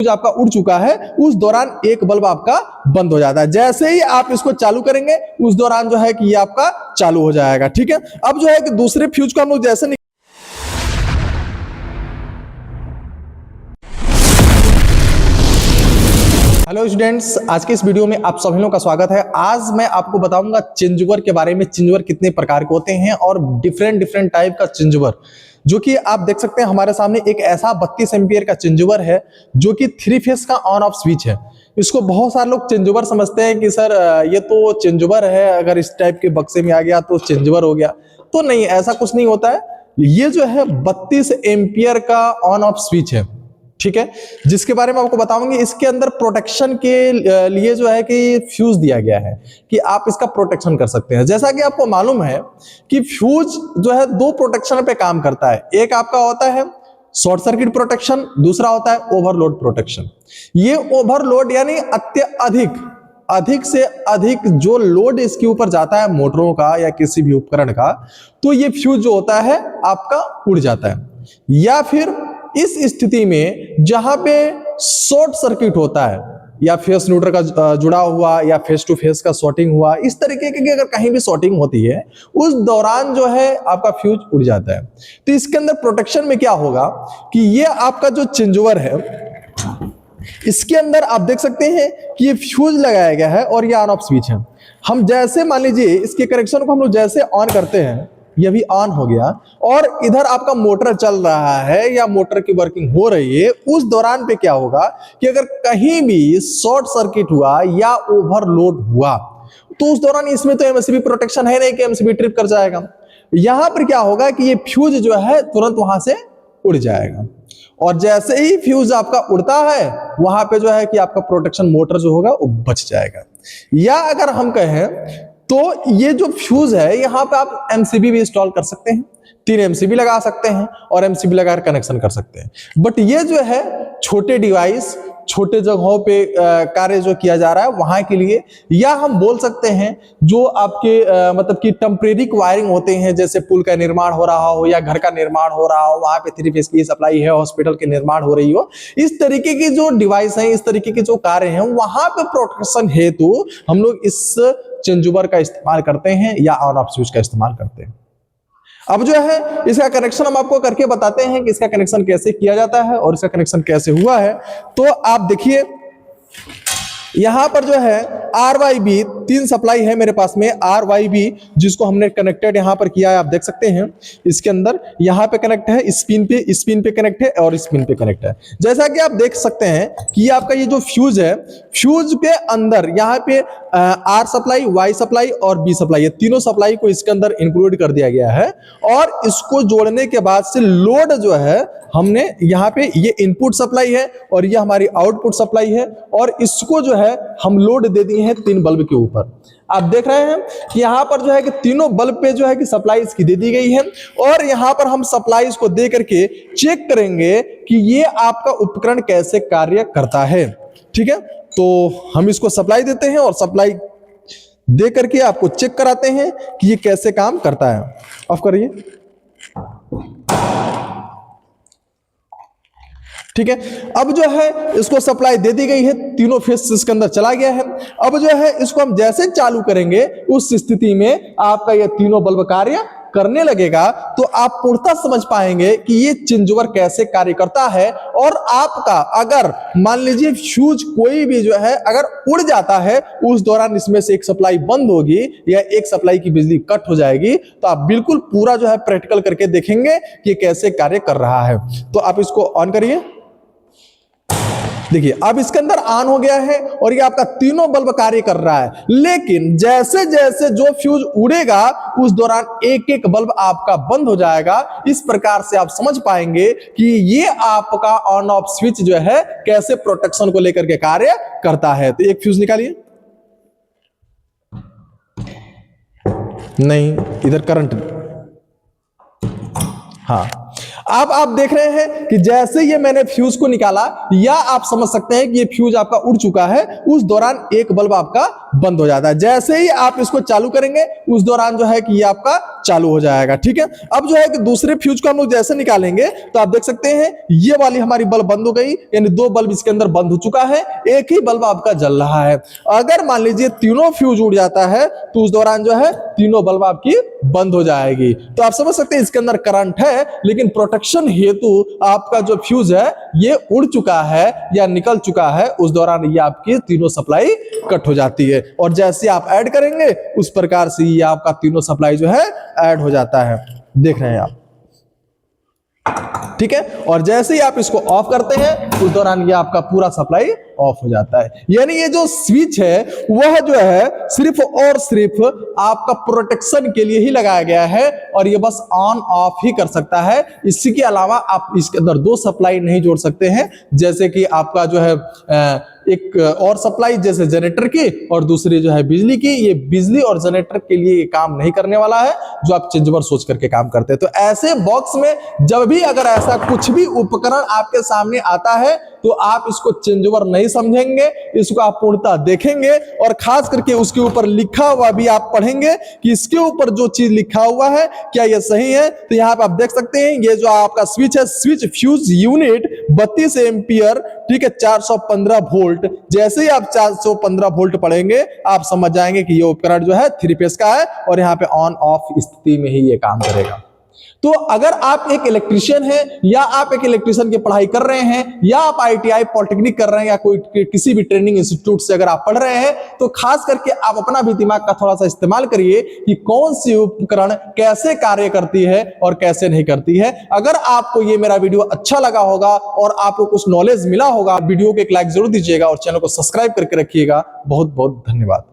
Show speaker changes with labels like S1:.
S1: Fuse आपका उड़ चुका है, उस दौरान एक बल्ब आपका बंद हो जाता है। जैसे ही आप इसको चालू करेंगे उस दौरान जो है कि ये आपका चालू हो जाएगा। ठीक है, अब जो है कि दूसरे फ्यूज को हम लोग जैसे हेलो स्टूडेंट्स, आज के इस वीडियो में आप सभी लोगों का स्वागत है। आज मैं आपको बताऊंगा चेंजओवर के बारे में। चेंजओवर कितने प्रकार के होते हैं और डिफरेंट टाइप का चेंजओवर, जो कि आप देख सकते हैं हमारे सामने एक ऐसा 32 एम्पियर का चेंजओवर है जो कि 3 फेस का ऑन ऑफ स्विच है। इसको बहुत सारे लोग चेंजओवर समझते हैं कि सर ये तो चेंजओवर है, अगर इस टाइप के बक्से में आ गया तो चेंजओवर हो गया। तो नहीं, ऐसा कुछ नहीं होता है। ये जो है 32 एम्पियर का ऑन ऑफ स्विच है, ठीक है, जिसके बारे में आपको बताऊंगी। इसके अंदर प्रोटेक्शन के लिए जो है कि फ्यूज दिया गया है कि आप इसका प्रोटेक्शन कर सकते हैं। जैसा कि आपको मालूम है कि फ्यूज जो है दो प्रोटेक्शन पे काम करता है। एक आपका होता है शॉर्ट सर्किट प्रोटेक्शन, दूसरा होता है ओवरलोड प्रोटेक्शन। ये ओवरलोड यानी अधिक से अधिक जो लोड इसके ऊपर जाता है मोटरों का या किसी भी उपकरण का, तो ये फ्यूज जो होता है आपका उड़ जाता है। या फिर इस स्थिति में जहां पे शॉर्ट सर्किट होता है या फेस न्यूट्रल का जुड़ा हुआ या फेस टू फेस का शॉर्टिंग हुआ, इस तरीके की अगर कहीं भी शॉर्टिंग होती है उस दौरान जो है आपका फ्यूज उड़ जाता है। तो इसके अंदर प्रोटेक्शन में क्या होगा कि ये आपका जो चेंजओवर है, इसके अंदर आप देख सकते हैं कि ये फ्यूज लगाया गया है और ये ऑन ऑफ स्विच है। हम जैसे मान लीजिए इसके कनेक्शन को हम लोग जैसे ऑन करते हैं, ये भी ऑन हो गया और इधर आपका मोटर चल रहा है या मोटर की वर्किंग हो रही है, उस दौरान पे क्या होगा कि अगर कहीं भी शॉर्ट सर्किट हुआ या ओवरलोड हुआ तो उस दौरान इसमें तो एमसीबी प्रोटेक्शन है नहीं कि एमसीबी ट्रिप कर जाएगा। यहां पर क्या होगा कि ये फ्यूज जो है तुरंत वहां से उड़ जाएगा और जैसे ही फ्यूज आपका उड़ता है वहां पे जो है कि आपका प्रोटेक्शन मोटर जो होगा वो बच जाएगा। या अगर हम कहें तो ये जो फ्यूज है यहां पे आप एमसीबी भी इंस्टॉल कर सकते हैं, 3 एमसीबी लगा सकते हैं और एमसीबी लगाकर कनेक्शन कर सकते हैं। बट ये जो है छोटे डिवाइस, छोटे जगहों पे कार्य जो किया जा रहा है वहां के लिए, या हम बोल सकते हैं जो आपके मतलब कि टेम्परेरी वायरिंग होते हैं, जैसे पुल का निर्माण हो रहा हो या घर का निर्माण हो रहा हो, वहां पे 3 फेस की सप्लाई है, हॉस्पिटल के निर्माण हो रही हो, इस तरीके की जो डिवाइस है, इस तरीके के जो कार्य हैं, वहां पे प्रोटेक्शन हेतु हम लोग इस चेंजओवर का इस्तेमाल करते हैं या ऑन ऑफ स्विच का इस्तेमाल करते हैं। अब जो है इसका कनेक्शन हम आपको करके बताते हैं कि इसका कनेक्शन कैसे किया जाता है और इसका कनेक्शन कैसे हुआ है। तो आप देखिए यहां पर जो है RYB 3 सप्लाई है मेरे पास में, RYB जिसको हमने कनेक्टेड यहां पर किया है, आप देख सकते हैं इसके अंदर यहां पे कनेक्ट है, स्पिन पे कनेक्ट है और स्पिन पे कनेक्ट है। जैसा कि आप देख सकते हैं कि आपका ये जो फ्यूज है, फ्यूज के अंदर यहां पे R सप्लाई, Y सप्लाई और B सप्लाई, ये तीनों सप्लाई को इसके अंदर इंक्लूड कर दिया गया है। और इसको जोड़ने के बाद से लोड जो है हमने यहाँ पे, ये इनपुट सप्लाई है और ये हमारी आउटपुट सप्लाई है, और इसको जो है हम लोड दे दिए हैं 3 बल्ब के ऊपर। आप देख रहे हैं कि यहाँ पर जो है कि तीनों बल्ब पे जो है कि सप्लाई इसकी दे दी गई है और यहाँ पर हम सप्लाई इसको दे करके चेक करेंगे कि ये आपका उपकरण कैसे कार्य करता है। ठीक है, तो हम इसको सप्लाई देते हैं और सप्लाई दे करके आपको चेक कराते हैं कि ये कैसे काम करता है। ऑफ करिए। ठीक है, अब जो है इसको सप्लाई दे दी गई है, तीनों फेस इसके अंदर चला गया है। अब जो है इसको हम जैसे चालू करेंगे उस स्थिति में आपका ये तीनों बल्ब कार्य करने लगेगा, तो आप पूर्णतः समझ पाएंगे कि ये चेंजओवर कैसे कार्य करता है। और आपका अगर मान लीजिए फ्यूज कोई भी जो है अगर उड़ जाता है, उस दौरान इसमें से एक सप्लाई बंद होगी या एक सप्लाई की बिजली कट हो जाएगी, तो आप बिल्कुल पूरा जो है प्रैक्टिकल करके देखेंगे कि कैसे कार्य कर रहा है। तो आप इसको ऑन करिए। देखिए अब इसके अंदर ऑन हो गया है और ये आपका तीनों बल्ब कार्य कर रहा है। लेकिन जैसे जैसे जो फ्यूज उड़ेगा उस दौरान एक एक बल्ब आपका बंद हो जाएगा। इस प्रकार से आप समझ पाएंगे कि ये आपका ऑन ऑफ स्विच जो है कैसे प्रोटेक्शन को लेकर के कार्य करता है। तो एक फ्यूज निकालिए। नहीं, इधर करंट, हाँ। अब आप देख रहे हैं कि जैसे ये मैंने फ्यूज को निकाला, या आप समझ सकते हैं कि ये फ्यूज आपका उड़ चुका है, उस दौरान एक बल्ब आपका बंद हो जाता है। जैसे ही आप इसको चालू करेंगे उस दौरान जो है कि ये आपका चालू हो जाएगा। ठीक है, अब जो है कि दूसरे फ्यूज को हम लोग जैसे निकालेंगे तो आप देख सकते हैं ये वाली हमारी बल्ब बंद हो गई, यानी 2 बल्ब इसके अंदर बंद हो चुका है, एक ही बल्ब आपका जल रहा है। अगर मान लीजिए तीनों फ्यूज उड़ जाता है तो उस दौरान जो है तीनों बल्ब आपकी बंद हो जाएगी। तो आप समझ सकते हैं इसके अंदर करंट है, लेकिन प्रोटेक्शन हेतु आपका जो फ्यूज है ये उड़ चुका है या निकल चुका है, उस दौरान ये आपकी तीनों सप्लाई कट हो जाती है। और जैसे आप ऐड करेंगे उस प्रकार से ये आपका तीनों सप्लाई जो है ऐड हो जाता है। देख रहे हैं आप, ठीक है। और जैसे ही आप इसको ऑफ करते हैं उस दौरान ये आपका पूरा सप्लाई ऑफ हो जाता है। यानी ये जो स्विच है वह जो है सिर्फ और सिर्फ आपका प्रोटेक्शन के लिए ही लगाया गया है, और ये बस ऑन ऑफ ही कर सकता है। इसी के अलावा आप इसके अंदर 2 सप्लाई नहीं जोड़ सकते हैं, जैसे कि आपका जो है एक और सप्लाई जैसे जनरेटर की और दूसरी जो है बिजली की। ये बिजली और जनरेटर के लिए ये काम नहीं करने वाला है जो आप चेंजओवर सोच करके काम करते हैं। तो ऐसे बॉक्स में जब भी अगर ऐसा कुछ भी उपकरण आपके सामने आता है तो आप इसको चेंजओवर नहीं समझेंगे, इसको आप पूर्णतः देखेंगे और खास करके उसके ऊपर लिखा हुआ भी आप पढ़ेंगे कि इसके ऊपर जो चीज लिखा हुआ है क्या ये सही है। तो यहाँ पे आप देख सकते हैं ये जो आपका स्विच है, स्विच फ्यूज यूनिट 32 एम्पियर, ठीक है, 415 वोल्ट। जैसे ही आप 415 वोल्ट पढ़ेंगे आप समझ जाएंगे कि ये उपकरण जो है 3 फेज का है और यहाँ पे ऑन ऑफ स्थिति में ही ये काम करेगा। तो अगर आप एक इलेक्ट्रीशियन हैं या आप एक इलेक्ट्रीशियन की पढ़ाई कर रहे हैं या आप आईटीआई पॉलिटेक्निक कर रहे हैं या कोई किसी भी ट्रेनिंग इंस्टीट्यूट से अगर आप पढ़ रहे हैं तो खास करके आप अपना भी दिमाग का थोड़ा सा इस्तेमाल करिए कि कौन सी उपकरण कैसे कार्य करती है और कैसे नहीं करती है। अगर आपको ये मेरा वीडियो अच्छा लगा होगा और आपको कुछ नॉलेज मिला होगा, वीडियो को एक लाइक जरूर दीजिएगा और चैनल को सब्सक्राइब करके रखिएगा। बहुत बहुत धन्यवाद।